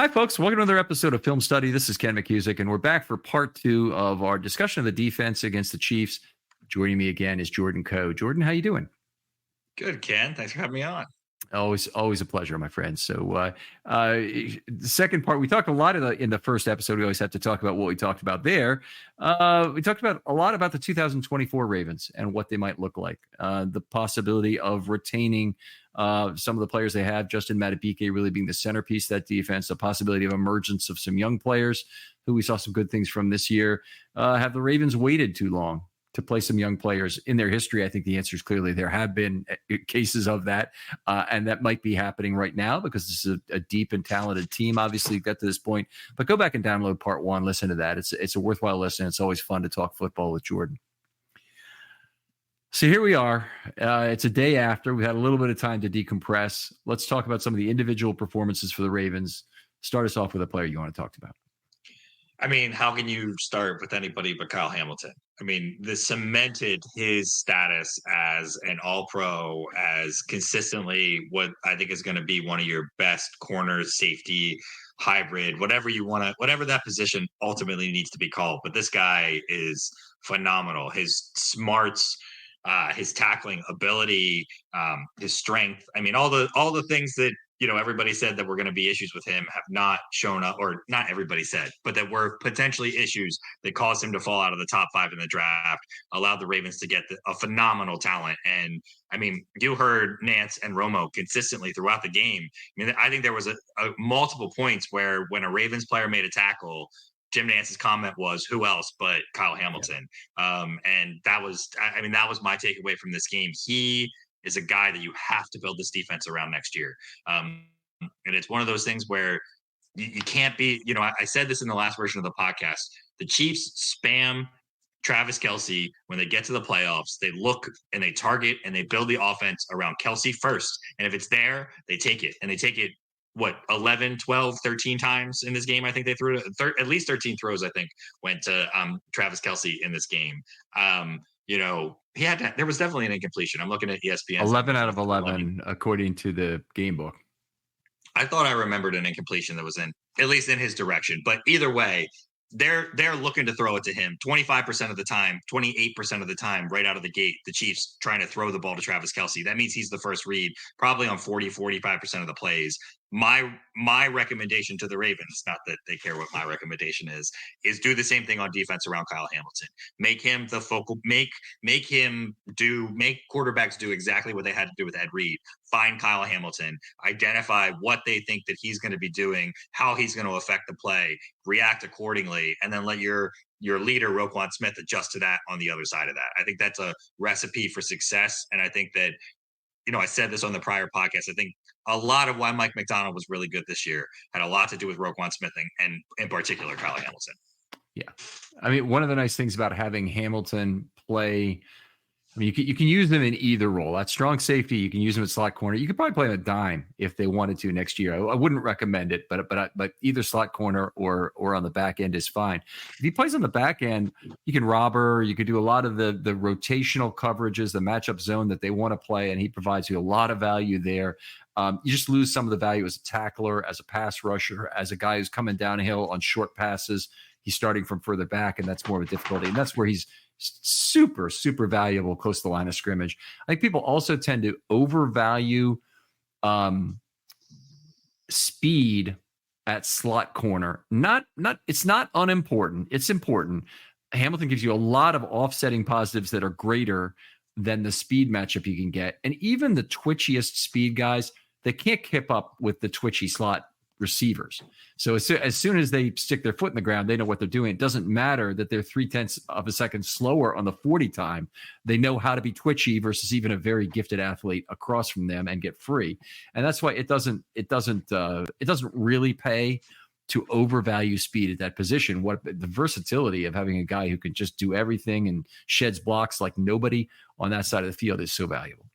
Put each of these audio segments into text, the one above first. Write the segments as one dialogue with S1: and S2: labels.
S1: Hi, folks. Welcome to another episode of Film Study. This is Ken McCusick, and we're back for part two of our discussion of the defense against the Chiefs. Joining me again is Jordan Coe. Jordan, how you doing?
S2: Good, Ken. Thanks for having me on.
S1: Always a pleasure, my friend. So the second part, we talked a lot in the first episode. We always have to talk about what we talked about there. We talked about a lot about the 2024 Ravens and what they might look like. The possibility of retaining some of the players they have, Justin Madubuike really being the centerpiece of that defense, the possibility of emergence of some young players who we saw some good things from this year. Have the Ravens waited too long to play some young players in their history? I think the answer is clearly there have been cases of that, and that might be happening right now because this is a deep and talented team. Obviously, got to this point, but go back and download part one. Listen to that. It's a worthwhile listen. It's always fun to talk football with Jordan. So here we are. It's a day after. We had a little bit of time to decompress. Let's talk about some of the individual performances for the Ravens. Start us off with a player you want to talk about.
S2: I mean, how can you start with anybody but Kyle Hamilton? I mean, this cemented his status as an all-pro, as consistently what I think is going to be one of your best corners, safety, hybrid, whatever you want to, whatever that position ultimately needs to be called. But this guy is phenomenal. His smarts, his tackling ability, his strength. I mean, all the things that everybody said that were going to be issues with him have not shown up, or not everybody said, but that were potentially issues that caused him to fall out of the top 5 in the draft, allowed the Ravens to get a phenomenal talent. And I mean, you heard Nance and Romo consistently throughout the game. I mean, I think there was a multiple points where when a Ravens player made a tackle, Jim Nance's comment was, "Who else but Kyle Hamilton?" And that was my takeaway from this game. He is a guy that you have to build this defense around next year. And it's one of those things where you can't be, I said this in the last version of the podcast, the Chiefs spam Travis Kelce when they get to the playoffs. They look and they target and they build the offense around Kelce first. And if it's there, they take it. And they take it, 11, 12, 13 times in this game. I think they threw at least 13 throws, I think, went to Travis Kelce in this game. There was definitely an incompletion. I'm looking at ESPN.
S1: 11 out of 11, according to the game book.
S2: I thought I remembered an incompletion that was at least in his direction. But either way, they're looking to throw it to him 25% of the time, 28% of the time, right out of the gate. The Chiefs trying to throw the ball to Travis Kelce. That means he's the first read, probably on 45% of the plays. My recommendation to the Ravens, not that they care what my recommendation is do the same thing on defense around Kyle Hamilton. Make him the focal, make quarterbacks do exactly what they had to do with Ed Reed. Find Kyle Hamilton, identify what they think that he's going to be doing, how he's going to affect the play, react accordingly, and then let your leader, Roquan Smith, adjust to that on the other side of that. I think that's a recipe for success. And I think that, I said this on the prior podcast, I think a lot of why Mike Macdonald was really good this year had a lot to do with Roquan Smith and in particular, Kyle Hamilton.
S1: Yeah. I mean, one of the nice things about having Hamilton play, I mean, you can use them in either role. At strong safety, you can use them at slot corner. You could probably play him a dime if they wanted to next year. I wouldn't recommend it, but either slot corner or on the back end is fine. If he plays on the back end, you can robber. You could do a lot of the rotational coverages, the matchup zone that they want to play, and he provides you a lot of value there. You just lose some of the value as a tackler, as a pass rusher, as a guy who's coming downhill on short passes. He's starting from further back, and that's more of a difficulty. And that's where he's super, super valuable close to the line of scrimmage. I think people also tend to overvalue speed at slot corner. It's not unimportant. It's important. Hamilton gives you a lot of offsetting positives that are greater than the speed matchup you can get. And even the twitchiest speed guys, they can't keep up with the twitchy slot receivers. So as soon as they stick their foot in the ground, they know what they're doing. It doesn't matter that they're 0.3 of a second slower on the 40 time. They know how to be twitchy versus even a very gifted athlete across from them and get free. And that's why it doesn't really pay to overvalue speed at that position. What the versatility of having a guy who can just do everything and sheds blocks like nobody on that side of the field is so valuable.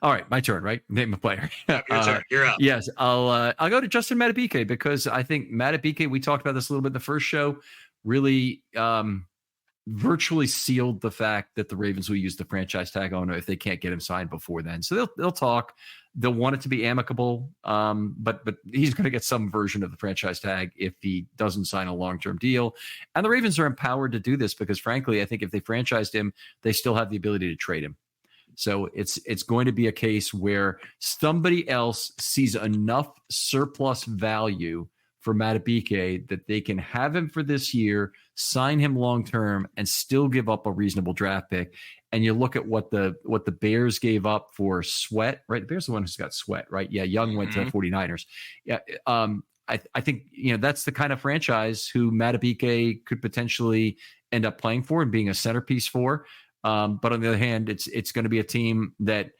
S1: All right, my turn, right? Name a player.
S2: Your turn. You're up.
S1: Yes, I'll go to Justin Madubuike because I think Madubuike, we talked about this a little bit in the first show, really virtually sealed the fact that the Ravens will use the franchise tag on him if they can't get him signed before then. So they'll talk. They'll want it to be amicable, but he's going to get some version of the franchise tag if he doesn't sign a long-term deal. And the Ravens are empowered to do this because, frankly, I think if they franchised him, they still have the ability to trade him. So it's going to be a case where somebody else sees enough surplus value for Madubuike that they can have him for this year, sign him long term, and still give up a reasonable draft pick. And you look at what the Bears gave up for Sweat, right? The Bears are the one who's got Sweat, right? Yeah, Young went to the 49ers. Yeah, I think that's the kind of franchise who Madubuike could potentially end up playing for and being a centerpiece for. But on the other hand, it's going to be a team that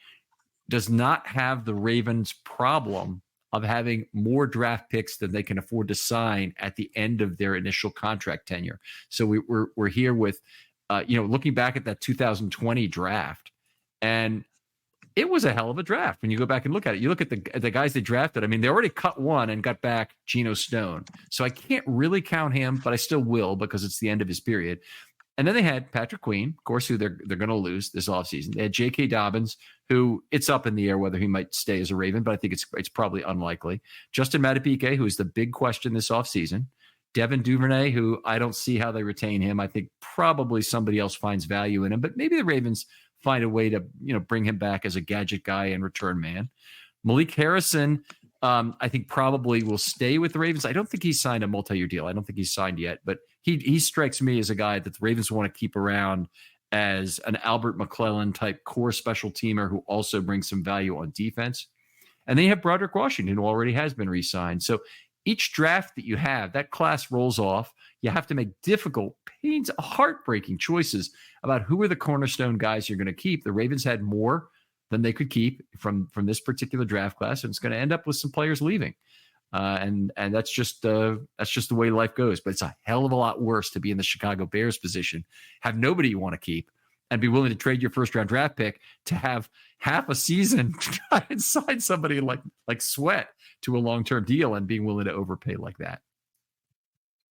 S1: does not have the Ravens' problem of having more draft picks than they can afford to sign at the end of their initial contract tenure. So we're here with, looking back at that 2020 draft, and it was a hell of a draft. When you go back and look at it, you look at the guys they drafted. I mean, they already cut one and got back Geno Stone. So I can't really count him, but I still will because it's the end of his period. And then they had Patrick Queen, of course, who they're going to lose this offseason. They had J.K. Dobbins, who it's up in the air whether he might stay as a Raven, but I think it's probably unlikely. Justin Madubuike, who is the big question this offseason. Devin Duvernay, who I don't see how they retain him. I think probably somebody else finds value in him, but maybe the Ravens find a way to bring him back as a gadget guy and return man. Malik Harrison, I think probably will stay with the Ravens. I don't think he's signed a multi-year deal. I don't think he's signed yet, but he strikes me as a guy that the Ravens want to keep around as an Albert McClellan type core special teamer who also brings some value on defense. And then you have Broderick Washington, who already has been re-signed. So each draft that you have, that class rolls off. You have to make difficult, heartbreaking choices about who are the cornerstone guys you're going to keep. The Ravens had more than they could keep from this particular draft class, and it's going to end up with some players leaving. And that's just the way life goes. But it's a hell of a lot worse to be in the Chicago Bears position, have nobody you want to keep, and be willing to trade your first round draft pick to have half a season try and sign somebody like Sweat to a long-term deal and being willing to overpay like that.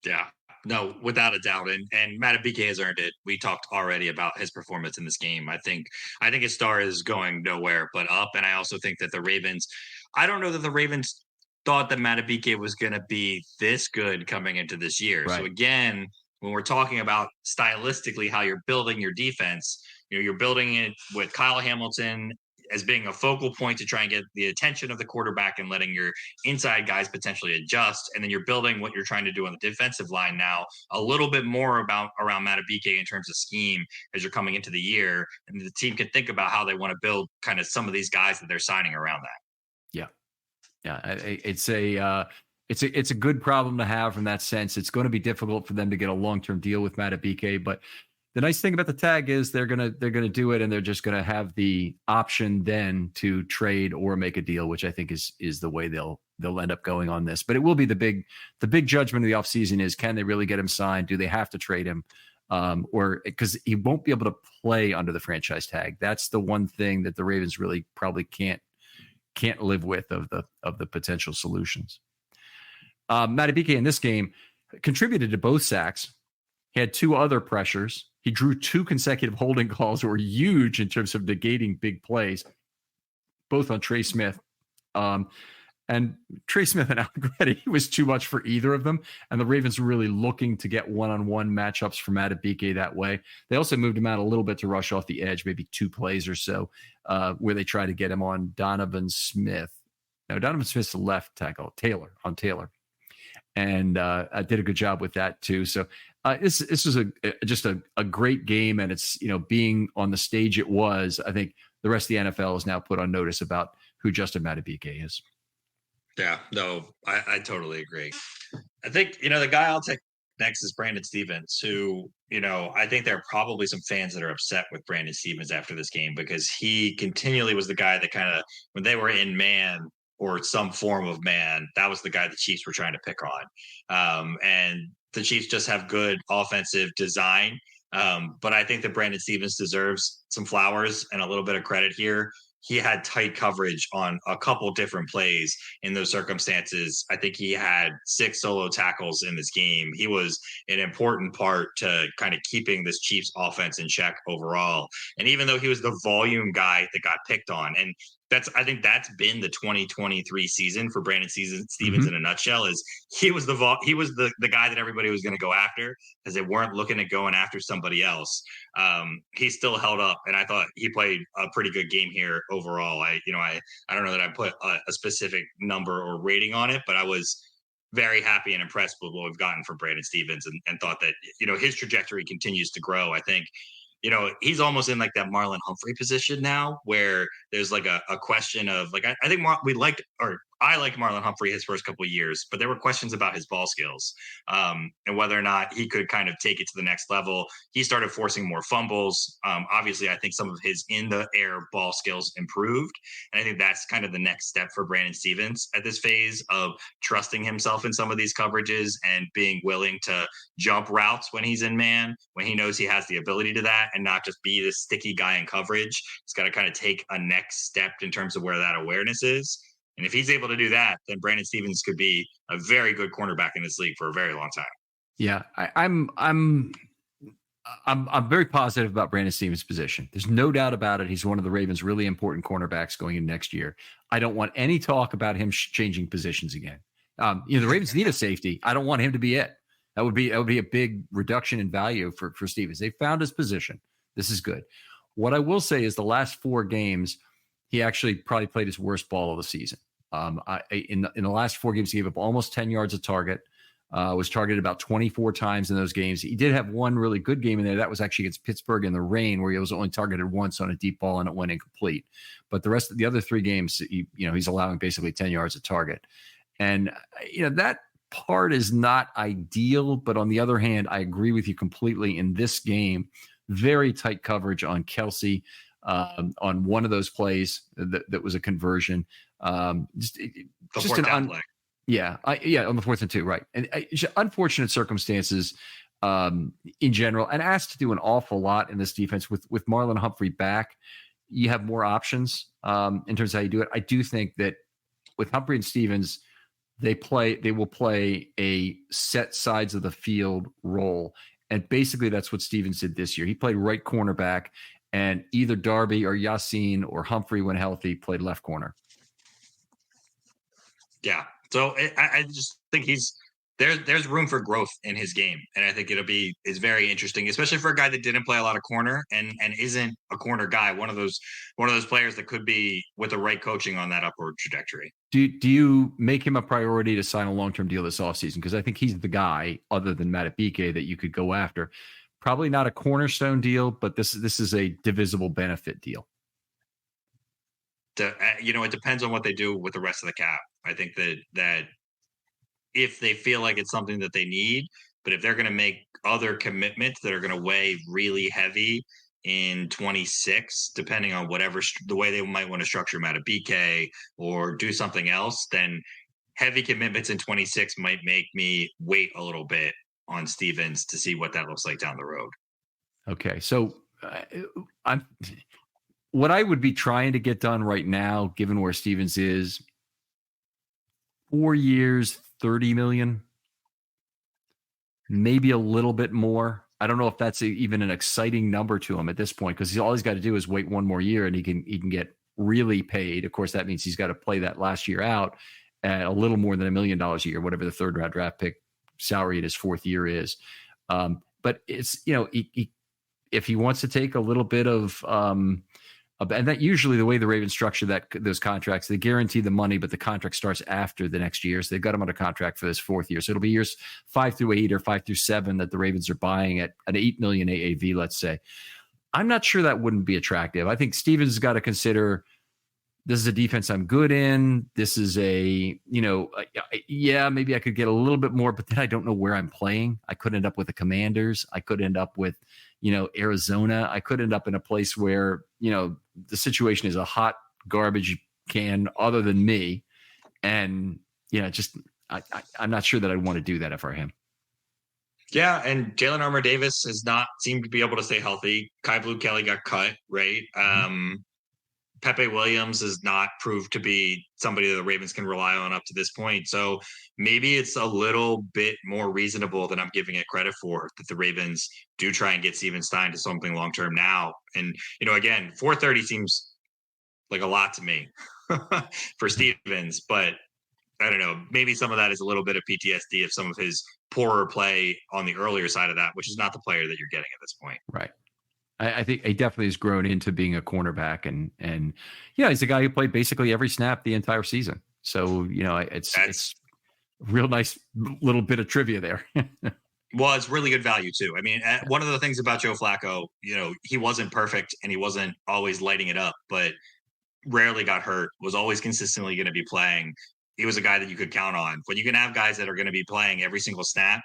S2: Yeah, no, without a doubt. And Madubuike has earned it. We talked already about his performance in this game. I think his star is going nowhere but up. And I also think that I don't know that the Ravens thought that Madubuike was going to be this good coming into this year. Right. So again, when we're talking about stylistically how you're building your defense, you're building it with Kyle Hamilton as being a focal point to try and get the attention of the quarterback and letting your inside guys potentially adjust. And then you're building what you're trying to do on the defensive line now a little bit more around Madubuike in terms of scheme as you're coming into the year. And the team can think about how they want to build kind of some of these guys that they're signing around that.
S1: Yeah. It's a good problem to have from that sense. It's going to be difficult for them to get a long-term deal with Madubuike, but the nice thing about the tag is they're gonna do it, and they're just gonna have the option then to trade or make a deal, which I think is the way they'll end up going on this. But it will be the big judgment of the offseason is, can they really get him signed? Do they have to trade him? Or because he won't be able to play under the franchise tag. That's the one thing that the Ravens really probably can't live with of the potential solutions. Madubuike in this game contributed to both sacks. He had two other pressures. He drew two consecutive holding calls that were huge in terms of negating big plays, both on Trey Smith. And Trey Smith and Allegretti was too much for either of them. And the Ravens were really looking to get one-on-one matchups for Madubuike that way. They also moved him out a little bit to rush off the edge, maybe two plays or so, where they try to get him on Donovan Smith. No, Donovan Smith's the left tackle, Taylor. And I did a good job with that too. So this is just a great game, and it's being on the stage it was. I think the rest of the NFL is now put on notice about who Justin Madubuike is.
S2: Yeah, no, I totally agree. I think the guy I'll take next is Brandon Stephens, who I think there are probably some fans that are upset with Brandon Stephens after this game because he continually was the guy that kind of, when they were in man or some form of man, that was the guy the Chiefs were trying to pick on. And the Chiefs just have good offensive design. But I think that Brandon Stephens deserves some flowers and a little bit of credit here. he had tight coverage on a couple different plays in those circumstances. I think he had 6 solo tackles in this game. He was an important part to kind of keeping this Chiefs offense in check overall. And even though he was the volume guy that got picked on, and I think that's been the 2023 season for Brandon Stevens in a nutshell, is he was the guy that everybody was going to go after because they weren't looking at going after somebody else. He still held up, and I thought he played a pretty good game here overall. I don't know that I put a specific number or rating on it, but I was very happy and impressed with what we've gotten from Brandon Stevens, and thought that his trajectory continues to grow. I think he's almost in like that Marlon Humphrey position now, where there's like a question of like, I think I liked Marlon Humphrey his first couple of years, but there were questions about his ball skills and whether or not he could kind of take it to the next level. He started forcing more fumbles. Obviously, I think some of his in the air ball skills improved. And I think that's kind of the next step for Brandon Stevens at this phase of trusting himself in some of these coverages and being willing to jump routes when he's in man, when he knows he has the ability to that, and not just be this sticky guy in coverage. He's got to kind of take a next step in terms of where that awareness is. And if he's able to do that, then Brandon Stevens could be a very good cornerback in this league for a very long time.
S1: Yeah, I'm very positive about Brandon Stevens' position. There's no doubt about it. He's one of the Ravens' really important cornerbacks going in next year. I don't want any talk about him changing positions again. The Ravens need a safety. I don't want him to be it. That would be a big reduction in value for Stevens. They found his position. This is good. What I will say is the last 4 games, he actually probably played his worst ball of the season. In the last 4 games, he gave up almost 10 yards a target, was targeted about 24 times in those games. He did have one really good game in there. That was actually against Pittsburgh in the rain, where he was only targeted once on a deep ball and it went incomplete. But the rest of the other 3 games, he's allowing basically 10 yards a target. And, that part is not ideal. But on the other hand, I agree with you completely in this game. Very tight coverage on Kelsey. On one of those plays that was a conversion. On the 4th and 2, right. And unfortunate circumstances in general, and asked to do an awful lot in this defense with Marlon Humphrey back. You have more options in terms of how you do it. I do think that with Humphrey and Stevens, they will play a set sides of the field role. And basically that's what Stevens did this year. He played right cornerback, and either Darby or Yassine or Humphrey, when healthy, played left corner.
S2: Yeah. So I just think there's room for growth in his game. And I think it's very interesting, especially for a guy that didn't play a lot of corner and isn't a corner guy. One of those players that could be, with the right coaching, on that upward trajectory.
S1: Do you make him a priority to sign a long-term deal this offseason? Because I think he's the guy, other than Matabike, that you could go after. Probably not a cornerstone deal, but this is a divisible benefit deal.
S2: It depends on what they do with the rest of the cap. I think that if they feel like it's something that they need, but if they're going to make other commitments that are going to weigh really heavy in 26, depending on the way they might want to structure Matabike or do something else, then heavy commitments in 26 might make me wait a little bit on Stevens to see what that looks like down the road.
S1: Okay. So what I would be trying to get done right now, given where Stevens is, 4 years, $30 million, maybe a little bit more. I don't know if that's even an exciting number to him at this point, because all he's got to do is wait 1 more year and he can get really paid. Of course, that means he's got to play that last year out at a little more than $1 million a year, whatever the 3rd round draft pick salary in his 4th year is. But it's, if he wants to take a little bit of, and that usually the way the Ravens structure those contracts, they guarantee the money, but the contract starts after the next year. So they've got him under contract for this 4th year. So it'll be years 5 through 8 or 5 through 7 that the Ravens are buying at an $8 million AAV, let's say. I'm not sure that wouldn't be attractive. I think Stevens has got to consider, this is a defense I'm good in. This is maybe I could get a little bit more, but then I don't know where I'm playing. I could end up with the Commanders. I could end up with, Arizona. I could end up in a place where, the situation is a hot garbage can other than me. And, I'm not sure that I'd want to do that if I were him.
S2: Yeah, and Jalen Armour-Davis has not seemed to be able to stay healthy. Kai Blue Kelly got cut, right? Pepe Williams has not proved to be somebody that the Ravens can rely on up to this point. So maybe it's a little bit more reasonable than I'm giving it credit for, that the Ravens do try and get Steven Stein to something long term now. And, again, 430 seems like a lot to me for Stevens, but I don't know. Maybe some of that is a little bit of PTSD of some of his poorer play on the earlier side of that, which is not the player that you're getting at this point.
S1: Right. I think he definitely has grown into being a cornerback, and he's a guy who played basically every snap the entire season. So it's real nice little bit of trivia there.
S2: Well, it's really good value too. I mean, one of the things about Joe Flacco, he wasn't perfect and he wasn't always lighting it up, but rarely got hurt, was always consistently going to be playing. He was a guy that you could count on. When you can have guys that are going to be playing every single snap,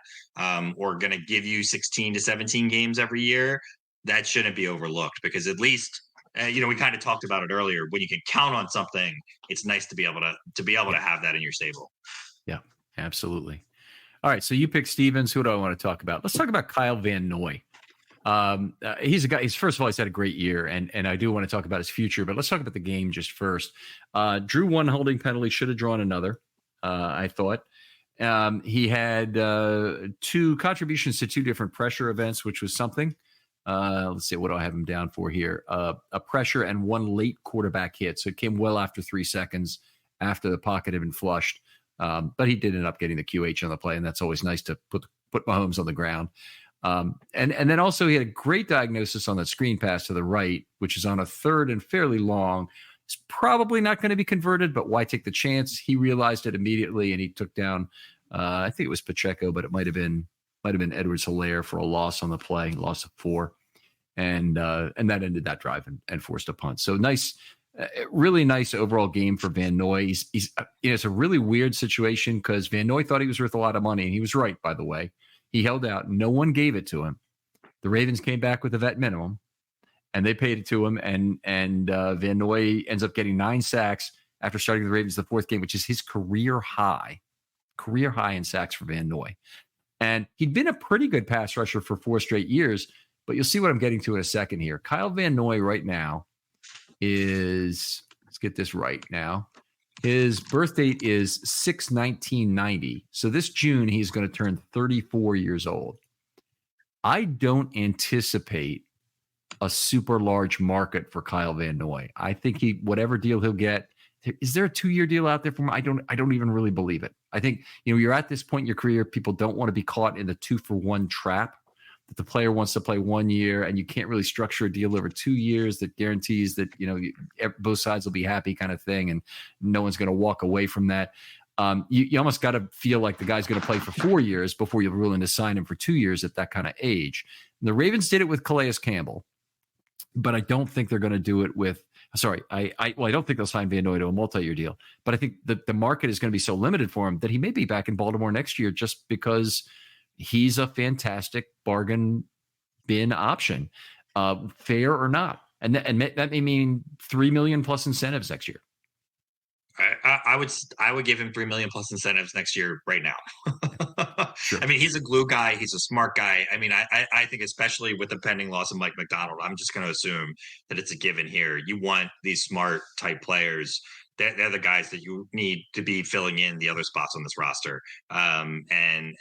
S2: or going to give you 16 to 17 games every year, that shouldn't be overlooked, because at least, we kind of talked about it earlier. When you can count on something, it's nice to be able to have that in your stable.
S1: Yeah, absolutely. All right, so you pick Stevens. Who do I want to talk about? Let's talk about Kyle Van Noy. He's a guy. First of all, he's had a great year, and I do want to talk about his future. But let's talk about the game just first. Drew one holding penalty, should have drawn another. I thought he had two contributions to two different pressure events, which was something. Let's see, what do I have him down for here? A pressure and one late quarterback hit. So it came well after 3 seconds after the pocket had been flushed. But he did end up getting the QH on the play, and that's always nice to put Mahomes on the ground. And then also he had a great diagnosis on that screen pass to the right, which is on a third and fairly long. It's probably not going to be converted, but why take the chance? He realized it immediately, and he took down, I think it was Pacheco, but it might have been Edwards-Helaire for a loss on the play, loss of 4. And that ended that drive and forced a punt. So nice, really nice overall game for Van Noy. It's a really weird situation because Van Noy thought he was worth a lot of money, and he was right, by the way. He held out. No one gave it to him. The Ravens came back with a vet minimum, and they paid it to him. And Van Noy ends up getting 9 sacks after starting the Ravens the 4th game, which is his career high in sacks for Van Noy. And he'd been a pretty good pass rusher for 4 straight years, but you'll see what I'm getting to in a second here. Kyle Van Noy right now is, let's get this right now. His birth date is 6/19/90. So this June, he's going to turn 34 years old. I don't anticipate a super large market for Kyle Van Noy. I think whatever deal he'll get, is there a 2-year deal out there for him? I don't even really believe it. I think, you're at this point in your career, people don't want to be caught in the 2-for-1 trap, that the player wants to play 1 year and you can't really structure a deal over 2 years that guarantees that, both sides will be happy kind of thing. And no one's going to walk away from that. You almost got to feel like the guy's going to play for 4 years before you're willing to sign him for 2 years at that kind of age. And the Ravens did it with Calais Campbell, but I don't think they're going to do it with, I don't think they'll sign Van Noy to a multi-year deal, but I think that the market is going to be so limited for him that he may be back in Baltimore next year just because he's a fantastic bargain bin option, fair or not. And that may mean $3 million plus incentives next year.
S2: I would give him $3 million plus incentives next year right now.
S1: Sure.
S2: I mean, he's a glue guy. He's a smart guy. I mean, I think especially with the pending loss of Mike McDonald, I'm just going to assume that it's a given here. You want these smart type players. They're the guys that you need to be filling in the other spots on this roster. And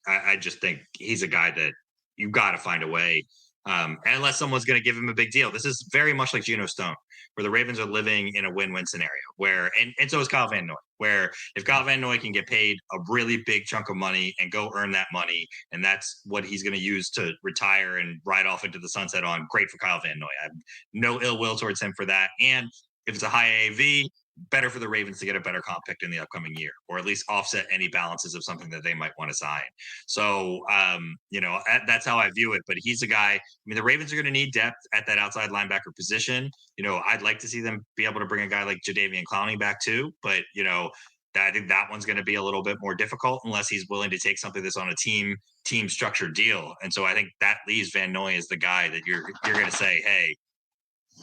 S2: I just think he's a guy that you got to find a way. Unless someone's going to give him a big deal. This is very much like Geno Stone, where the Ravens are living in a win-win scenario where, and so is Kyle Van Noy, where if Kyle Van Noy can get paid a really big chunk of money and go earn that money, and that's what he's going to use to retire and ride off into the sunset on, great for Kyle Van Noy. I have no ill will towards him for that. And if it's a high AAV, better for the Ravens to get a better comp pick in the upcoming year, or at least offset any balances of something that they might want to sign. So, that's how I view it. But he's a guy, I mean, the Ravens are going to need depth at that outside linebacker position. I'd like to see them be able to bring a guy like Jadeveon Clowney back too. But, I think that one's going to be a little bit more difficult unless he's willing to take something that's on a team structured deal. And so I think that leaves Van Noy as the guy that you're going to say, hey,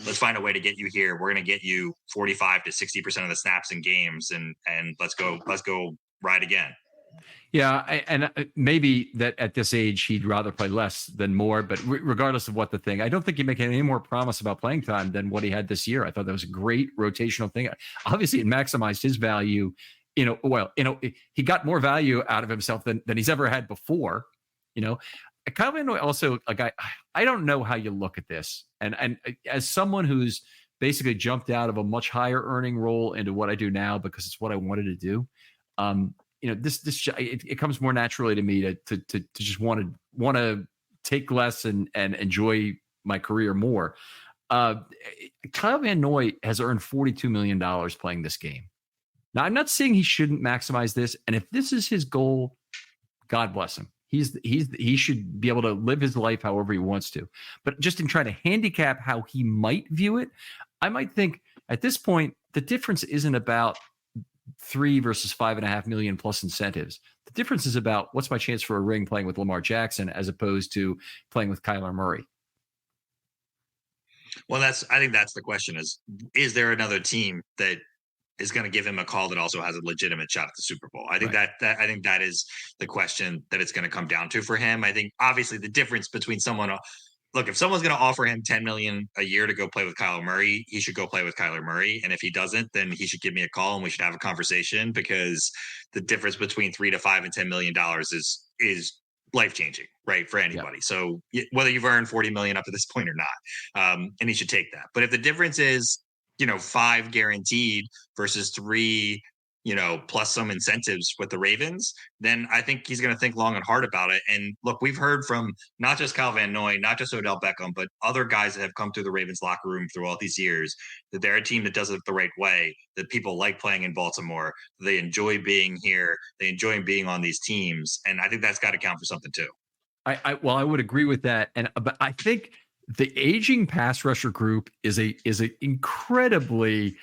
S2: let's find a way to get you here. We're going to get you 45 to 60% of the snaps in games, and let's go ride again.
S1: Yeah, and maybe that at this age he'd rather play less than more. But regardless of what the thing, I don't think he make any more promise about playing time than what he had this year. I thought that was a great rotational thing. Obviously, it maximized his value. He got more value out of himself than he's ever had before. Kyle Van Noy also a guy. I don't know how you look at this, and as someone who's basically jumped out of a much higher earning role into what I do now because it's what I wanted to do. It comes more naturally to me to just want to take less and enjoy my career more. Kyle Van Noy has earned $42 million playing this game. Now, I'm not saying he shouldn't maximize this, and if this is his goal, God bless him. He should be able to live his life however he wants to. But just in trying to handicap how he might view it, I might think at this point the difference isn't about 3 versus 5.5 million plus incentives. The difference is about what's my chance for a ring playing with Lamar Jackson as opposed to playing with Kyler Murray.
S2: Well, I think that's the question: is there another team that is going to give him a call that also has a legitimate shot at the Super Bowl? I think I think that is the question that it's going to come down to for him. I think obviously the difference between look, if someone's going to offer him $10 million a year to go play with Kyler Murray, he should go play with Kyler Murray. And if he doesn't, then he should give me a call and we should have a conversation, because the difference between $3 to $5 and $10 million is life changing, right, for anybody. Yeah. So whether you've earned 40 million up to this point or not, and he should take that. But if the difference is 5 guaranteed versus 3, plus some incentives with the Ravens, then I think he's going to think long and hard about it. And look, we've heard from not just Kyle Van Noy, not just Odell Beckham, but other guys that have come through the Ravens locker room through all these years, that they're a team that does it the right way, that people like playing in Baltimore, they enjoy being here, they enjoy being on these teams. And I think that's got to count for something too.
S1: I would agree with that. But I think the aging pass rusher group is a incredibly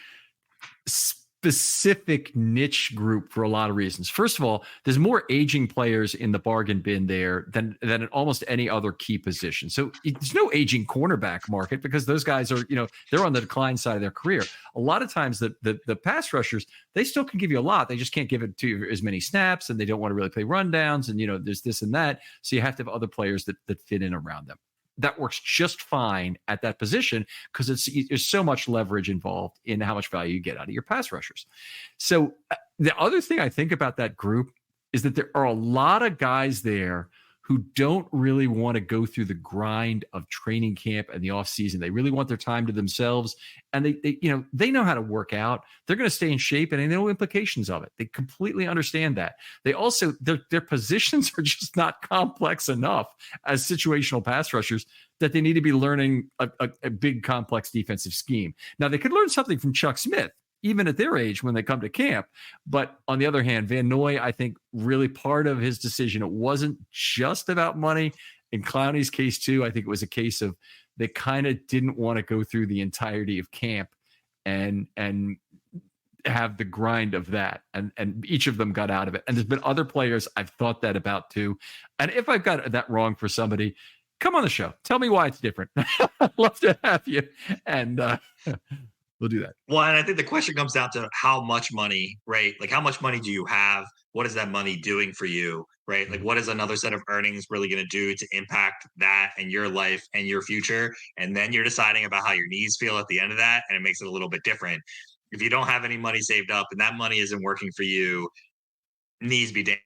S1: specific niche group for a lot of reasons. First of all, there's more aging players in the bargain bin there than in almost any other key position. So there's no aging cornerback market because those guys are, they're on the decline side of their career. A lot of times the pass rushers, they still can give you a lot. They just can't give it to you as many snaps, and they don't want to really play rundowns, and there's this and that. So you have to have other players that fit in around them. That works just fine at that position because there's so much leverage involved in how much value you get out of your pass rushers. So the other thing I think about that group is that there are a lot of guys there who don't really want to go through the grind of training camp and the offseason. They really want their time to themselves, and they know how to work out. They're going to stay in shape, and they know implications of it. They completely understand that. They also their positions are just not complex enough as situational pass rushers that they need to be learning a big complex defensive scheme. Now they could learn something from Chuck Smith, even at their age when they come to camp. But on the other hand, Van Noy, I think really part of his decision, it wasn't just about money. In Clowney's case too, I think it was a case of they kind of didn't want to go through the entirety of camp and have the grind of that. And each of them got out of it. And there's been other players I've thought that about too. And if I've got that wrong for somebody, come on the show. Tell me why it's different. I'd love to have you. And, we'll do that.
S2: Well, and I think the question comes down to how much money, right? Like, how much money do you have? What is that money doing for you, right? Like, what is another set of earnings really going to do to impact that and your life and your future? And then you're deciding about how your knees feel at the end of that, and it makes it a little bit different. If you don't have any money saved up and that money isn't working for you, knees be damned.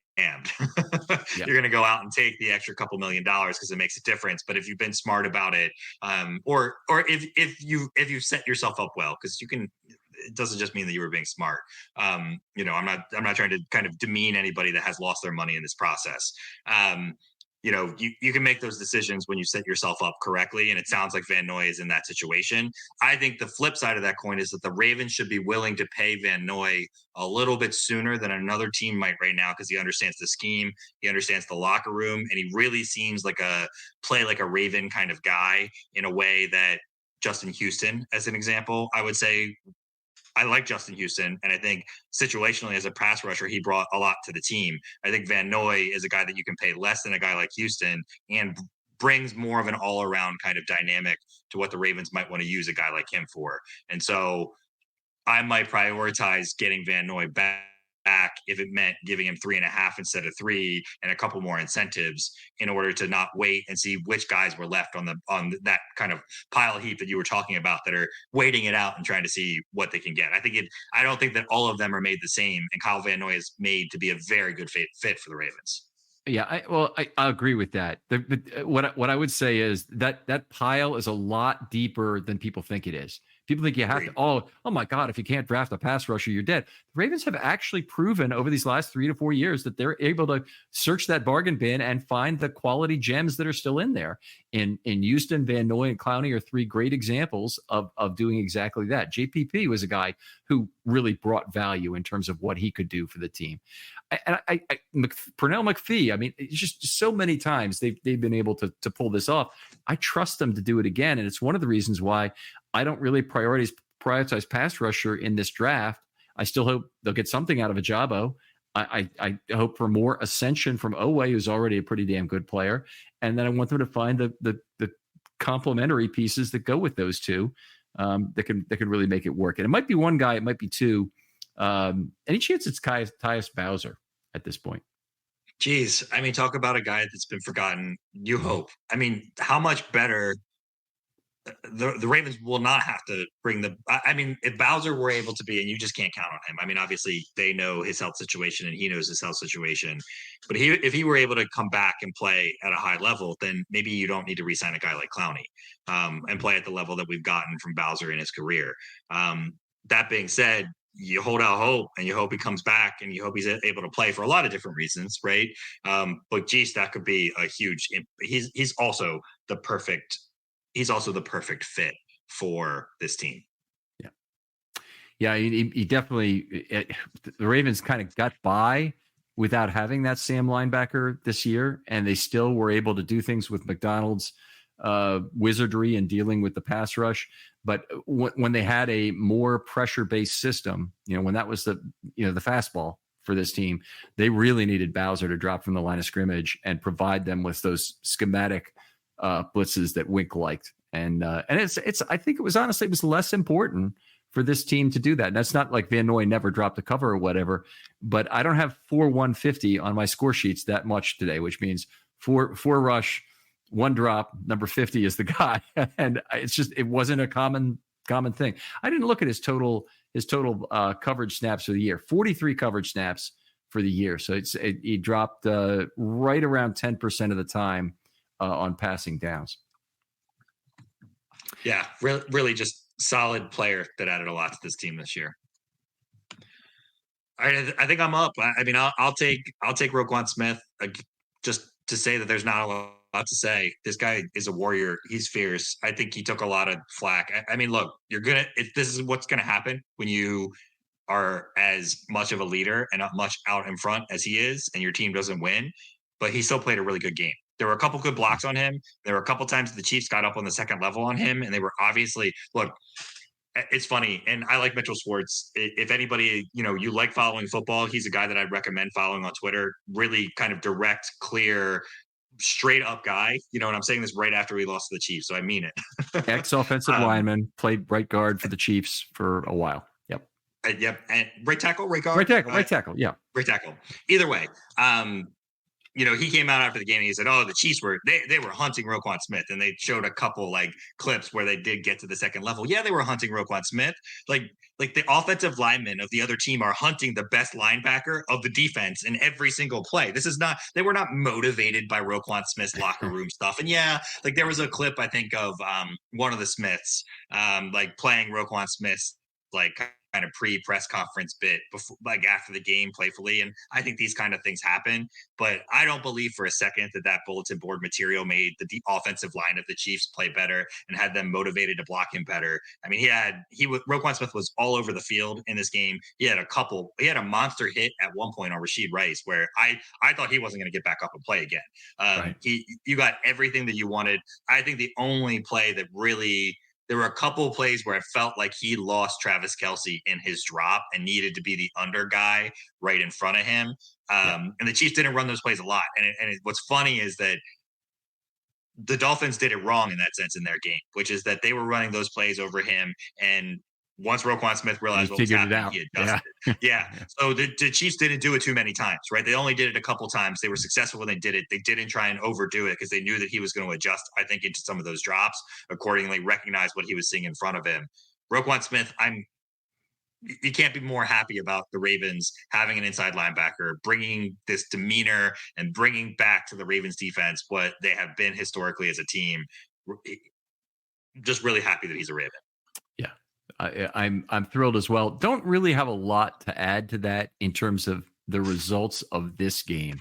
S2: You're going to go out and take the extra couple $1 million because it makes a difference. But if you've been smart about it, or if you set yourself up well, because it doesn't just mean that you were being smart. I'm not trying to kind of demean anybody that has lost their money in this process. You can make those decisions when you set yourself up correctly. And it sounds like Van Noy is in that situation. I think the flip side of that coin is that the Ravens should be willing to pay Van Noy a little bit sooner than another team might right now, because he understands the scheme, he understands the locker room, and he really seems like a Raven kind of guy in a way that Justin Houston, as an example, I would say. I like Justin Houston, and I think situationally as a pass rusher, he brought a lot to the team. I think Van Noy is a guy that you can pay less than a guy like Houston and brings more of an all-around kind of dynamic to what the Ravens might want to use a guy like him for. And so I might prioritize getting Van Noy back if it meant giving him 3.5 instead of 3 and a couple more incentives in order to not wait and see which guys were left on that kind of pile heap that you were talking about that are waiting it out and trying to see what they can get. I don't think that all of them are made the same, and Kyle Van Noy is made to be a very good fit for the Ravens.
S1: Yeah, I agree with that. What I would say is that pile is a lot deeper than people think it is. People think you have to. Oh my God! If you can't draft a pass rusher, you're dead. The Ravens have actually proven over these last 3 to 4 years that they're able to search that bargain bin and find the quality gems that are still in there. In Houston, Van Noy and Clowney are 3 great examples of doing exactly that. JPP was a guy who really brought value in terms of what he could do for the team. Pernell McPhee, I mean, it's just so many times they've been able to pull this off. I trust them to do it again, and it's one of the reasons why I don't really prioritize pass rusher in this draft. I still hope they'll get something out of Ajabo. I hope for more ascension from Owe, who's already a pretty damn good player, and then I want them to find the complementary pieces that go with those two that can really make it work. And it might be one guy, it might be two. Any chance it's Tyus Bowser at this point?
S2: Jeez, I mean, talk about a guy that's been forgotten. You hope. I mean, how much better the Ravens will not have to bring the. I mean, if Bowser were able to be, and you just can't count on him. I mean, obviously they know his health situation, and he knows his health situation. But if he were able to come back and play at a high level, then maybe you don't need to re-sign a guy like Clowney and play at the level that we've gotten from Bowser in his career. That being said, you hold out hope and you hope he comes back and you hope he's able to play for a lot of different reasons, right? But geez, that could be a huge. He's also the perfect fit for this team.
S1: Yeah, he definitely. The Ravens kind of got by without having that Sam linebacker this year, and they still were able to do things with McDonald's wizardry and dealing with the pass rush. But when they had a more pressure-based system, when that was the fastball for this team, they really needed Bowser to drop from the line of scrimmage and provide them with those schematic blitzes that Wink liked. And it's I think it was less important for this team to do that. And that's not like Van Noy never dropped a cover or whatever, but I don't have 4-150 on my score sheets that much today, which means four rush, 1 drop, number 50 is the guy. And it wasn't a common thing. I didn't look at his total coverage snaps for the year, 43 coverage snaps for the year. So he dropped right around 10% of the time on passing downs.
S2: Yeah, really just solid player that added a lot to this team this year. All right, I think I'm up. I mean, I'll take Roquan Smith just to say that there's not a lot to say. This guy is a warrior. He's fierce. I think he took a lot of flack. I mean, look, this is what's gonna happen when you are as much of a leader and not much out in front as he is, and your team doesn't win. But he still played a really good game. There were a couple good blocks on him. There were a couple times the Chiefs got up on the second level on him, and they were obviously look. It's funny, and I like Mitchell Schwartz. If anybody, you like following football, he's a guy that I'd recommend following on Twitter. Really kind of direct, clear, straight up guy. And I'm saying this right after we lost to the Chiefs, so I mean it.
S1: Ex-offensive lineman, played right guard for the Chiefs for a while. Yep.
S2: Yep. And right tackle, right guard?
S1: Right tackle. Yeah.
S2: Right tackle. Either way. He came out after the game and he said, "Oh, the Chiefs were hunting Roquan Smith," and they showed a couple clips where they did get to the second level. Yeah, they were hunting Roquan Smith. Like the offensive linemen of the other team are hunting the best linebacker of the defense in every single play. They were not motivated by Roquan Smith's locker room stuff. And yeah, there was a clip I think of one of the Smiths playing Roquan Smith's kind of pre-press conference bit before, after the game playfully. And I think these kind of things happen, but I don't believe for a second that bulletin board material made the offensive line of the Chiefs play better and had them motivated to block him better. I mean, Roquan Smith was all over the field in this game. He had a monster hit at one point on Rashid Rice where I thought he wasn't going to get back up and play again. Right. You got everything that you wanted. I think the only play that really, there were a couple of plays where I felt like he lost Travis Kelce in his drop and needed to be the under guy right in front of him. And the Chiefs didn't run those plays a lot. And what's funny is that the Dolphins did it wrong in that sense in their game, which is that they were running those plays over him. And once Roquan Smith realized what was
S1: figured it
S2: happening,
S1: out.
S2: he adjusted. Yeah. So the Chiefs didn't do it too many times, right? They only did it a couple times. They were successful when they did it. They didn't try and overdo it because they knew that he was going to adjust, I think, into some of those drops, accordingly recognize what he was seeing in front of him. Roquan Smith, you can't be more happy about the Ravens having an inside linebacker, bringing this demeanor and bringing back to the Ravens defense what they have been historically as a team. Just really happy that he's a Raven.
S1: Yeah, I'm thrilled as well. Don't really have a lot to add to that in terms of the results of this game.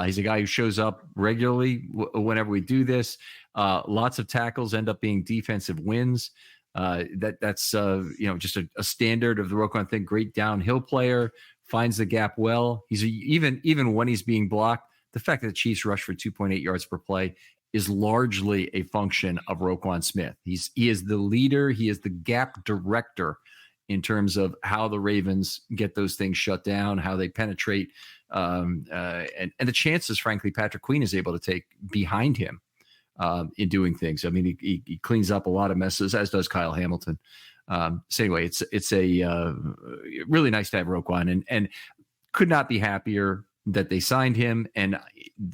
S1: He's a guy who shows up regularly whenever we do this. Lots of tackles end up being defensive wins. That's just a standard of the Roquan thing. Great downhill player, finds the gap well. He's even when he's being blocked, the fact that the Chiefs rush for 2.8 yards per play is largely a function of Roquan Smith. He is the leader. He is the gap director in terms of how the Ravens get those things shut down, how they penetrate, and the chances, frankly, Patrick Queen is able to take behind him in doing things. I mean, he cleans up a lot of messes, as does Kyle Hamilton. So anyway, it's a really nice to have Roquan, and could not be happier that they signed him. And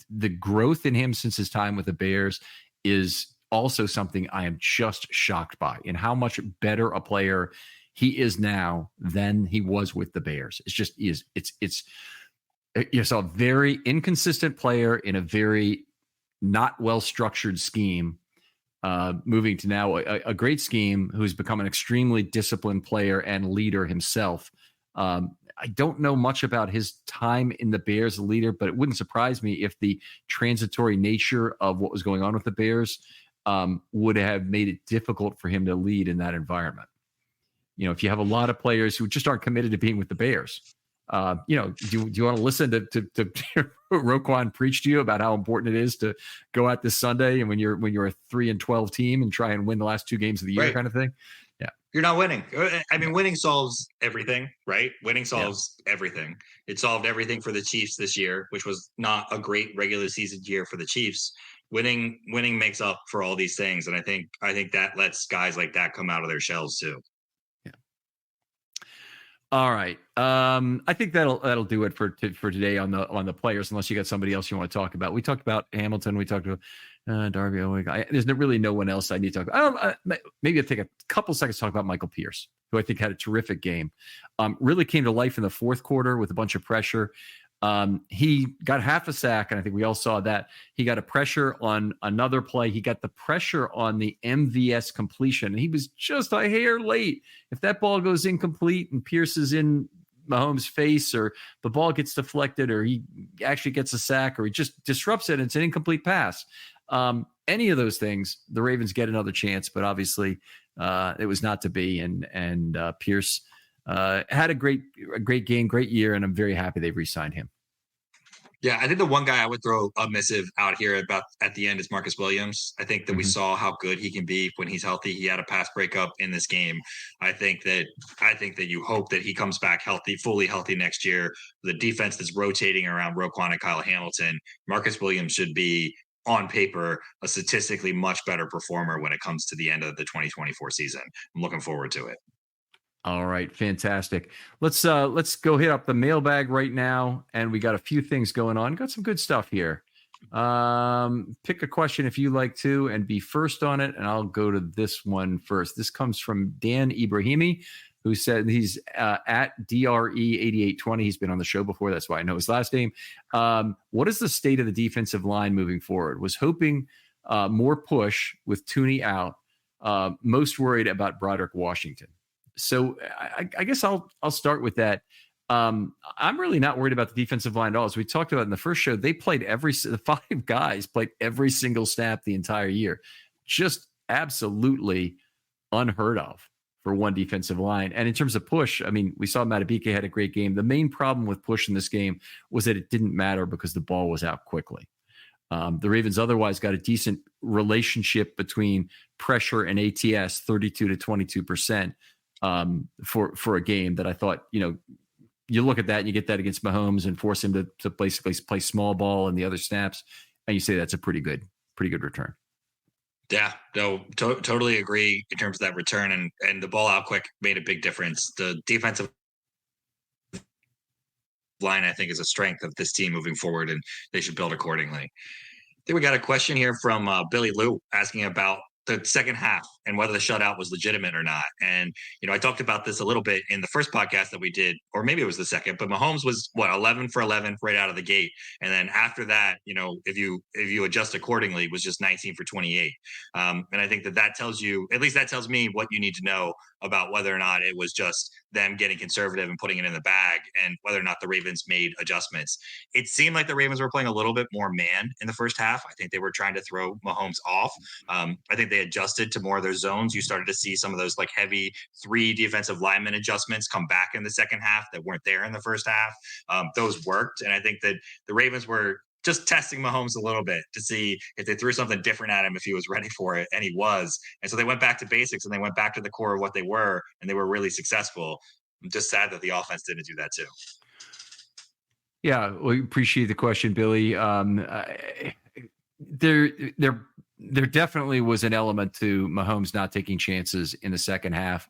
S1: the growth in him since his time with the Bears is also something I am just shocked by, in how much better a player he is now than he was with the Bears. It's a very inconsistent player in a very not well-structured scheme, moving to now a great scheme, who's become an extremely disciplined player and leader himself. I don't know much about his time in the Bears as a leader, but it wouldn't surprise me if the transitory nature of what was going on with the Bears would have made it difficult for him to lead in that environment. If you have a lot of players who just aren't committed to being with the Bears, do you want to listen to Roquan preach to you about how important it is to go out this Sunday and when you're a 3-12 team and try and win the last 2 games of the year, right, kind of thing? Yeah.
S2: You're not winning. I mean, winning solves everything, right? Winning solves everything. It solved everything for the Chiefs this year, which was not a great regular season year for the Chiefs. Winning makes up for all these things. And I think that lets guys like that come out of their shells too.
S1: All right. I think that'll do it for today on the players, unless you got somebody else you want to talk about. We talked about Hamilton. We talked about Darby. There's really no one else I need to talk about. Maybe I'll take a couple seconds to talk about Michael Pierce, who I think had a terrific game. Really came to life in the fourth quarter with a bunch of pressure. He got half a sack, and I think we all saw that. He got a pressure on another play. He got the pressure on the MVS completion, and he was just a hair late. If that ball goes incomplete and Pierce is in Mahomes' face, or the ball gets deflected, or he actually gets a sack, or he just disrupts it and it's an incomplete pass, any of those things, the Ravens get another chance. But obviously, it was not to be. And Pierce had a great game, great year, and I'm very happy they re-signed him.
S2: Yeah, I think the one guy I would throw a missive out here about at the end is Marcus Williams. I think that we saw how good he can be when he's healthy. He had a pass breakup in this game. I think that you hope that he comes back healthy, fully healthy next year. The defense that's rotating around Roquan and Kyle Hamilton, Marcus Williams should be, on paper, a statistically much better performer when it comes to the end of the 2024 season. I'm looking forward to it.
S1: All right, fantastic. Let's go hit up the mailbag right now, and we got a few things going on. Got some good stuff here. Pick a question if you like to, and be first on it, and I'll go to this one first. This comes from Dan Ibrahimi, who said he's at DRE8820. He's been on the show before. That's why I know his last name. What is the state of the defensive line moving forward? Was hoping more push with Tooney out. Most worried about Broderick Washington. So I guess I'll start with that. I'm really not worried about the defensive line at all. As we talked about in the first show, they played the 5 guys played every single snap the entire year. Just absolutely unheard of for one defensive line. And in terms of push, I mean, we saw Matabike had a great game. The main problem with push in this game was that it didn't matter because the ball was out quickly. The Ravens otherwise got a decent relationship between pressure and ATS, 32 to 22%. For a game that I thought, you look at that and you get that against Mahomes and force him to basically play small ball and the other snaps, and you say that's a pretty good return.
S2: Yeah, no, totally agree in terms of that return, and the ball out quick made a big difference. The defensive line, I think, is a strength of this team moving forward, and they should build accordingly. I think we got a question here from Billy Lou asking about the second half and whether the shutout was legitimate or not. And I talked about this a little bit in the first podcast that we did, or maybe it was the second. But Mahomes was 11 for 11 right out of the gate, and then after that, if you adjust accordingly, was just 19 for 28. And I think that tells you, at least that tells me, what you need to know about whether or not it was just them getting conservative and putting it in the bag, and whether or not the Ravens made adjustments. It seemed like the Ravens were playing a little bit more man in the first half. I think they were trying to throw Mahomes off. I think they adjusted to more of their zones. You started to see some of those like heavy 3 defensive lineman adjustments come back in the second half that weren't there in the first half. Those worked. And I think that the Ravens were just testing Mahomes a little bit to see if they threw something different at him, if he was ready for it. And he was. And so they went back to basics, and they went back to the core of what they were, and they were really successful. I'm just sad that the offense didn't do that too.
S1: Yeah, we appreciate the question, Billy. There definitely was an element to Mahomes not taking chances in the second half.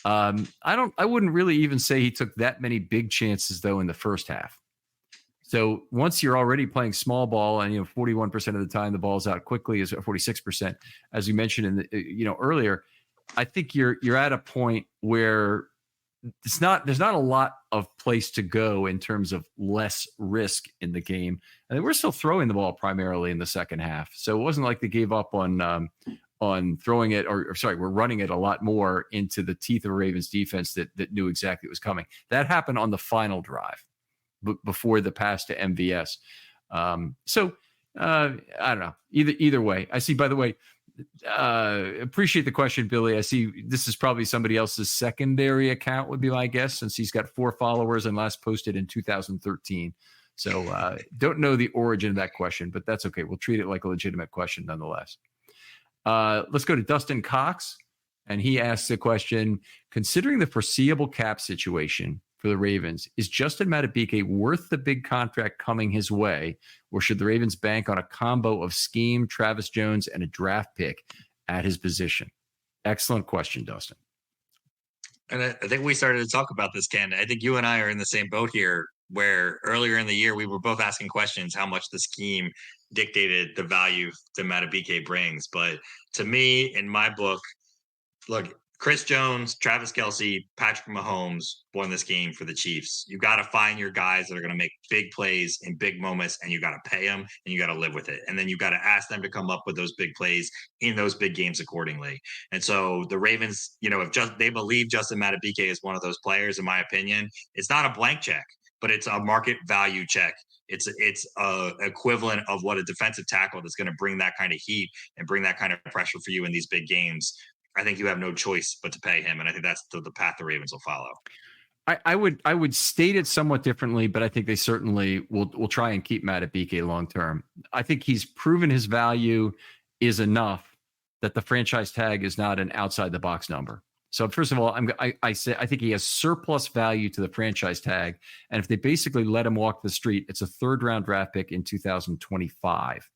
S1: I wouldn't really even say he took that many big chances though in the first half. So once you're already playing small ball, and 41% of the time the ball's out quickly, is 46%, as you mentioned in the, earlier. I think you're at a point where there's not a lot of place to go in terms of less risk in the game. And we're still throwing the ball primarily in the second half. So it wasn't like they gave up on throwing it, or sorry, we're running it a lot more into the teeth of a Ravens defense that knew exactly what was coming. That happened on the final drive before the pass to MVS. I don't know. Either way, I see, by the way, appreciate the question, Billy. I see this is probably somebody else's secondary account, would be my guess, since he's got 4 followers and last posted in 2013. So don't know the origin of that question, but that's okay. We'll treat it like a legitimate question nonetheless. Let's go to Dustin Cox, and he asks the question: considering the foreseeable cap situation for the Ravens, is Justin Madubuike worth the big contract coming his way, or should the Ravens bank on a combo of scheme, Travis Jones, and a draft pick at his position? Excellent question, Dustin.
S2: And I think we started to talk about this, Ken. I think you and I are in the same boat here, where earlier in the year we were both asking questions how much the scheme dictated the value that Madubuike brings. But to me, in my book, look, Chris Jones, Travis Kelce, Patrick Mahomes won this game for the Chiefs. You got to find your guys that are going to make big plays in big moments, and you got to pay them, and you got to live with it. And then you got to ask them to come up with those big plays in those big games accordingly. And so the Ravens, if they believe Justin Madubuike is one of those players, in my opinion, it's not a blank check, but it's a market value check. It's equivalent of what a defensive tackle that's going to bring that kind of heat and bring that kind of pressure for you in these big games. I think you have no choice but to pay him, and I think that's the path the Ravens will follow.
S1: I would state it somewhat differently, but I think they certainly will try and keep Madubuike long term. I think he's proven his value is enough that the franchise tag is not an outside the box number. So first of all, I think he has surplus value to the franchise tag, and if they basically let him walk the street, it's a 3rd round draft pick in 2025.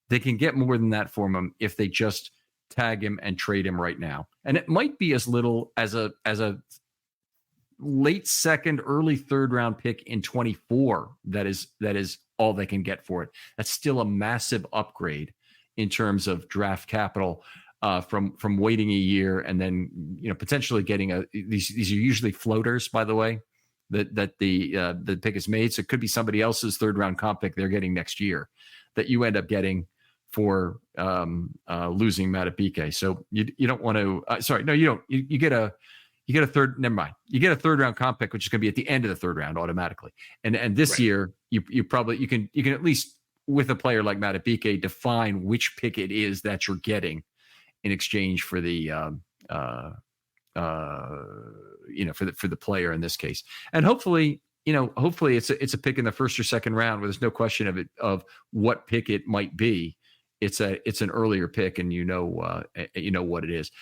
S1: They can get more than that for him if they just tag him and trade him right now. And it might be as little as a late 2nd, early 3rd round pick in 24. That is all they can get for it. That's still a massive upgrade in terms of draft capital from waiting a year and then potentially getting these are usually floaters, by the way, that the pick is made. So it could be somebody else's 3rd round comp pick they're getting next year that you end up getting for losing Madubuike. So you don't want to. You don't. You get a 3rd. Never mind. You get a 3rd round comp pick, which is going to be at the end of the 3rd round automatically. And this right. year you can at least, with a player like Madubuike, define which pick it is that you're getting in exchange for the for the player in this case. And hopefully it's a pick in the 1st or 2nd round where there's no question of what pick it might be. It's an earlier pick, and what it is.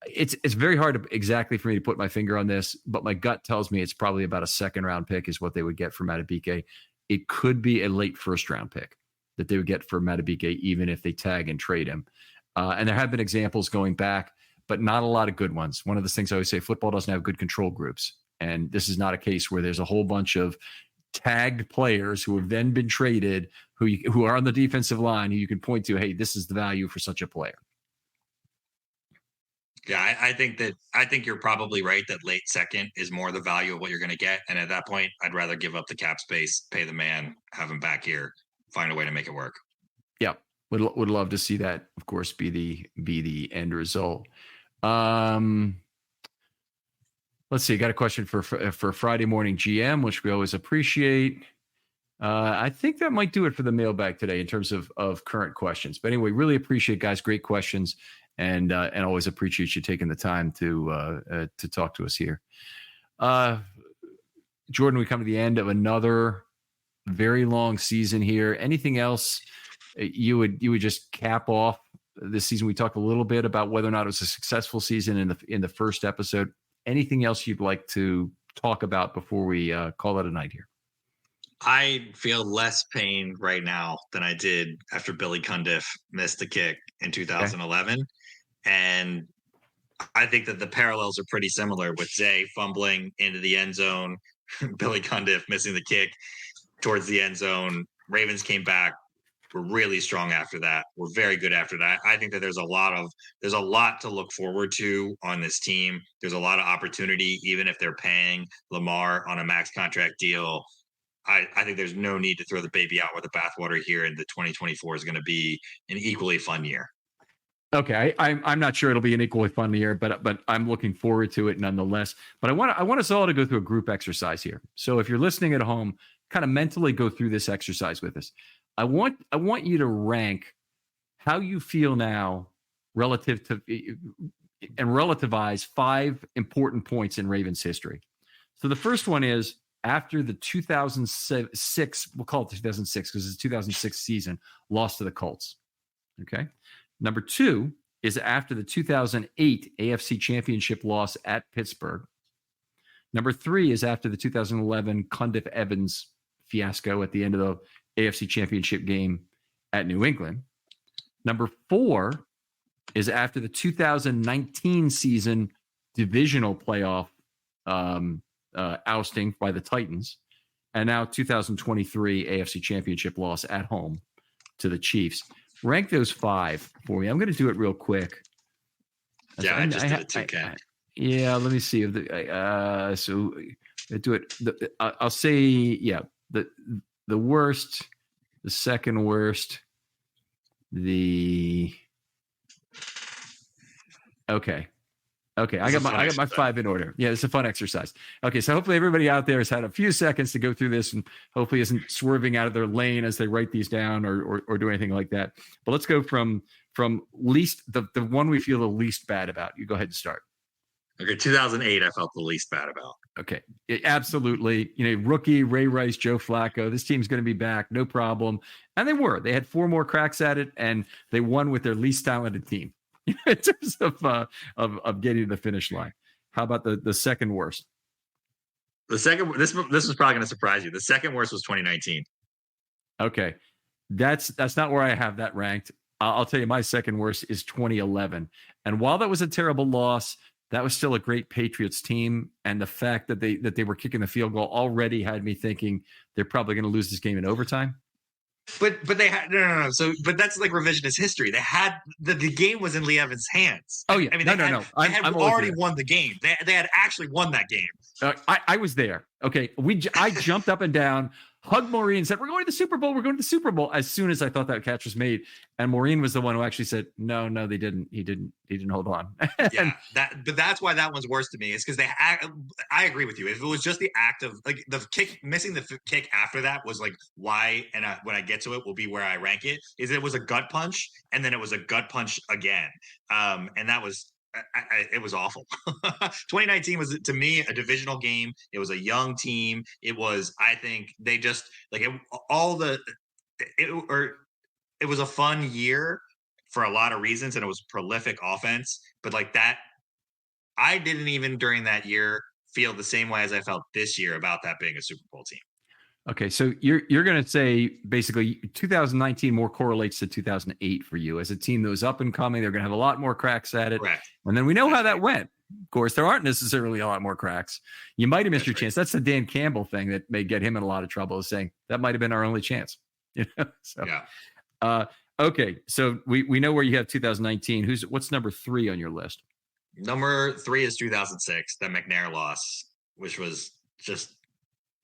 S1: It's very hard exactly for me to put my finger on this, but my gut tells me it's probably about a 2nd round pick is what they would get for Madubuike. It could be a late 1st round pick that they would get for Madubuike, even if they tag and trade him. And there have been examples going back, but not a lot of good ones. One of the things I always say, football doesn't have good control groups. And this is not a case where there's a whole bunch of tagged players who have then been traded, who are on the defensive line, who you can point to, hey, this is the value for such a player.
S2: Yeah, I think you're probably right that late second is more the value of what you're going to get. And at that point, I'd rather give up the cap space, pay the man, have him back here, find a way to make it work.
S1: Yeah, would love to see that, of course, be the end result. Let's see. Got a question for Friday morning GM, which we always appreciate. I think that might do it for the mailbag today in terms of current questions. But anyway, really appreciate, guys. Great questions, and always appreciate you taking the time to talk to us here. Jordan, we come to the end of another very long season here. Anything else you would just cap off this season? We talked a little bit about whether or not it was a successful season in the first episode. Anything else you'd like to talk about before we call it a night here?
S2: I feel less pain right now than I did after Billy Cundiff missed the kick in 2011. Okay. And I think that the parallels are pretty similar with Zay fumbling into the end zone, Billy Cundiff missing the kick towards the end zone. Ravens came back. We're really strong after that. We're very good after that. I think that there's a lot to look forward to on this team. There's a lot of opportunity, even if they're paying Lamar on a max contract deal. I think there's no need to throw the baby out with the bathwater here, and the 2024 is going to be an equally fun year.
S1: Okay, I'm not sure it'll be an equally fun year, but I'm looking forward to it nonetheless. But I want us all to go through a group exercise here. So if you're listening at home, kind of mentally go through this exercise with us. I want you to rank how you feel now relative to and relativize 5 important points in Ravens history. So the first one is after the 2006, we'll call it 2006 because it's the 2006 season, loss to the Colts. Okay. Number 2 is after the 2008 AFC Championship loss at Pittsburgh. Number 3 is after the 2011 Cundiff-Evans fiasco at the end of the AFC Championship game at New England. Number 4 is after the 2019 season divisional playoff ousting by the Titans, and now 2023 AFC Championship loss at home to the Chiefs. Rank those 5 for me. I'm going to do it real quick.
S2: Yeah, I just did it too, Ken.
S1: Yeah, let me see. So do it. I'll say, yeah, the worst, the second worst, okay. I got my 5 in order. Yeah, it's a fun exercise. Okay, so hopefully everybody out there has had a few seconds to go through this and hopefully isn't swerving out of their lane as they write these down or do anything like that. But let's go from least the one we feel the least bad about. You go ahead and start.
S2: Okay, 2008 I felt the least bad about.
S1: Okay, absolutely. Rookie Ray Rice, Joe Flacco. This team's going to be back, no problem. And they were. They had 4 more cracks at it, and they won with their least talented team in terms of getting to the finish line. How about the second worst?
S2: The second, this was probably going to surprise you. The second worst was 2019.
S1: Okay, that's not where I have that ranked. I'll tell you, my second worst is 2011. And while that was a terrible loss, that was still a great Patriots team. And the fact that they were kicking the field goal already had me thinking they're probably going to lose this game in overtime.
S2: But they had no. So, but that's like revisionist history. They had the game was in Lee Evans' hands.
S1: Oh yeah,
S2: I mean,
S1: no.
S2: They had already won the game. They had actually won that game.
S1: I was there. Okay, I jumped up and down, hugged Maureen, and said, "We're going to the Super Bowl. We're going to the Super Bowl." As soon as I thought that catch was made, and Maureen was the one who actually said, "No, they didn't. He didn't hold on."
S2: Yeah, but that's why that one's worse to me. Is because I agree with you. If it was just the act of like the kick, missing the kick after that was like why. And when I get to it, will be where I rank it. Is it was a gut punch, and then it was a gut punch again, and that was. It was awful. 2019 was, to me, a divisional game. It was a young team. It was, I think, they just like it was a fun year for a lot of reasons, and it was prolific offense. But like that, I didn't even during that year feel the same way as I felt this year about that being a Super Bowl team.
S1: Okay, so you're going to say basically 2019 more correlates to 2008 for you as a team that was up and coming. They're going to have a lot more cracks at it.
S2: Correct.
S1: And then we know how that went. Of course, there aren't necessarily a lot more cracks. You might have missed your chance. That's the Dan Campbell thing that may get him in a lot of trouble, is saying that might have been our only chance. So, yeah. Okay, so we know where you have 2019. What's number 3 on your list?
S2: Number 3 is 2006, the McNair loss, which was just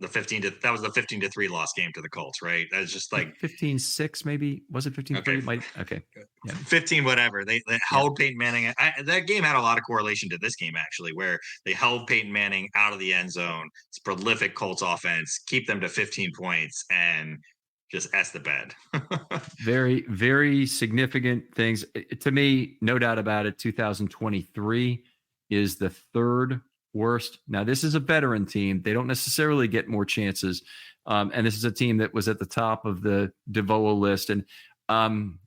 S2: the 15-3 loss game to the Colts, right? That's just like
S1: 15-6, maybe. Was it 15-3? Okay.
S2: Yeah. 15, whatever. They held Peyton Manning. That game had a lot of correlation to this game, actually, where they held Peyton Manning out of the end zone. It's prolific Colts offense, keep them to 15 points, and just S the bed.
S1: Very, very significant things. To me, no doubt about it, 2023 is the 3rd worst. Now, this is a veteran team. They don't necessarily get more chances. And this is a team that was at the top of the DeVoe list. And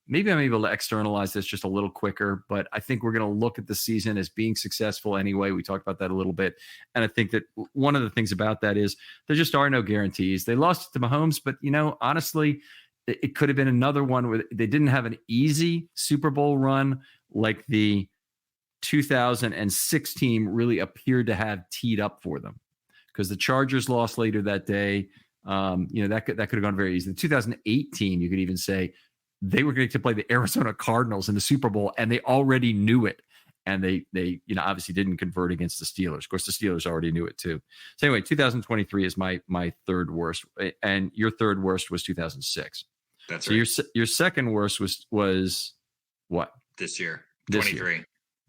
S1: maybe I'm able to externalize this just a little quicker, but I think we're going to look at the season as being successful anyway. We talked about that a little bit. And I think that one of the things about that is there just are no guarantees. They lost to Mahomes, but, honestly, it could have been another one where they didn't have an easy Super Bowl run like the 2006 team really appeared to have teed up for them, because the Chargers lost later that day. That could have gone very easy. The 2018, you could even say they were going to play the Arizona Cardinals in the Super Bowl, and they already knew it. And they obviously didn't convert against the Steelers. Of course, the Steelers already knew it too. So anyway, 2023 is my 3rd worst, and your 3rd worst was 2006.
S2: That's
S1: so
S2: right.
S1: Your 2nd worst was what?
S2: This year,
S1: 23. Year.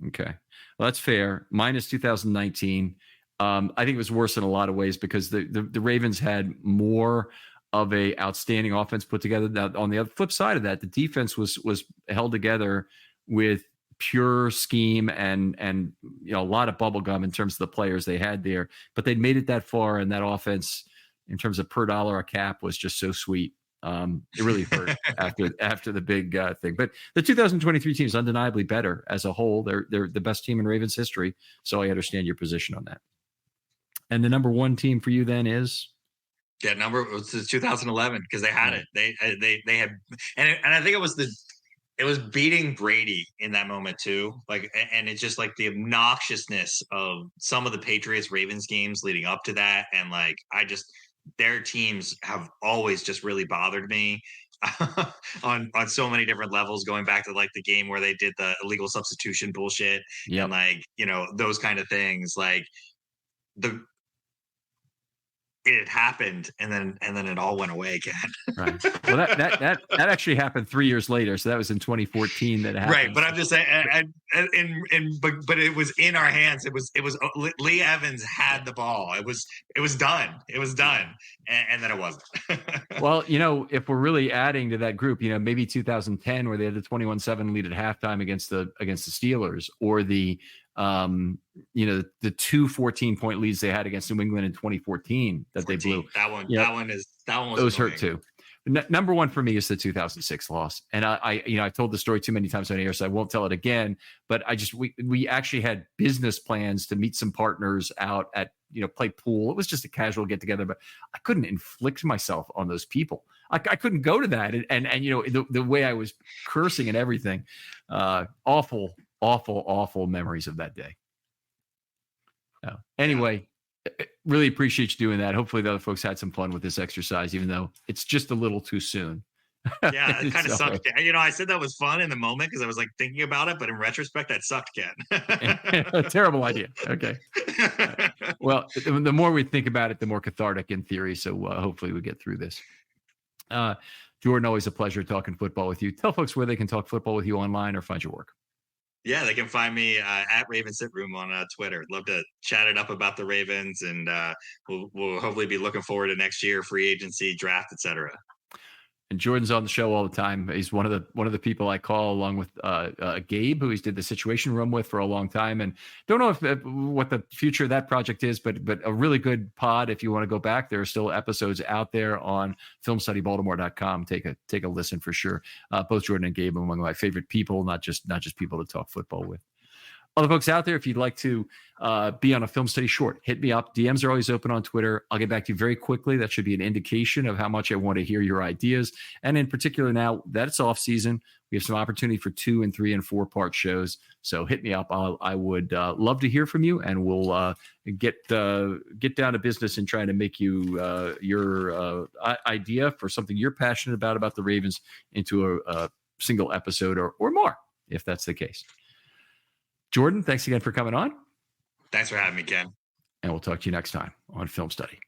S1: Okay. Well, that's fair. Mine is 2019. I think it was worse in a lot of ways because the Ravens had more of a outstanding offense put together. Now, on the flip side of that, the defense was held together with pure scheme and a lot of bubble gum in terms of the players they had there. But they'd made it that far, and that offense, in terms of per dollar a cap, was just so sweet. It really hurt after the big thing. But the 2023 team is undeniably better as a whole. They're the best team in Ravens history. So I understand your position on that. And the number 1 team for you then is?
S2: Yeah, number was 2011, because they had it. They had, and I think it was beating Brady in that moment too. Like, and it's just like the obnoxiousness of some of the Patriots Ravens games leading up to that, and like their teams have always just really bothered me on so many different levels, going back to like the game where they did the illegal substitution bullshit. Yep. And like, those kind of things, like it had happened, and then it all went away again.
S1: Right. Well, that actually happened 3 years later. So that was in 2014 that happened.
S2: Right. But I'm just saying, but it was in our hands. It was Lee Evans had the ball. It was done. It was done. And then it wasn't.
S1: Well, if we're really adding to that group, maybe 2010, where they had the 21-7 lead at halftime against the Steelers, or the 2 14-point leads they had against New England in 2014 that 14. They blew.
S2: That one was
S1: those annoying. Hurt too. Number 1 for me is the 2006 loss, and I've told the story too many times on air, so I won't tell it again. But we actually had business plans to meet some partners out at play pool. It was just a casual get together, but I couldn't inflict myself on those people. I couldn't go to that, and the way I was cursing and everything, awful memories of that day. Anyway, really appreciate you doing that. Hopefully the other folks had some fun with this exercise, even though it's just a little too soon.
S2: Yeah, it kind of sucked. I said that was fun in the moment because I was like thinking about it, but in retrospect, that sucked, Ken.
S1: Terrible idea. Okay. Well, the more we think about it, the more cathartic in theory. So hopefully we get through this. Jordan, always a pleasure talking football with you. Tell folks where they can talk football with you online or find your work.
S2: Yeah, they can find me at Raven Sit Room on Twitter. Love to chat it up about the Ravens, and we'll hopefully be looking forward to next year, free agency, draft, etc.
S1: And Jordan's on the show all the time. He's one of the people I call, along with Gabe, who he's did the Situation Room with for a long time. And don't know what the future of that project is, but a really good pod. If you want to go back, there are still episodes out there on filmstudybaltimore.com. Take a listen for sure. Both Jordan and Gabe are among my favorite people, not just people to talk football with. Other folks out there, if you'd like to be on a film study short, hit me up. DMs are always open on Twitter. I'll get back to you very quickly. That should be an indication of how much I want to hear your ideas. And in particular, now that it's off season, we have some opportunity for 2 and 3 and 4 part shows. So hit me up. I would love to hear from you, and we'll get down to business and trying to make you your idea for something you're passionate about the Ravens into a single episode or more, if that's the case. Jordan, thanks again for coming on.
S2: Thanks for having me, Ken.
S1: And we'll talk to you next time on Film Study.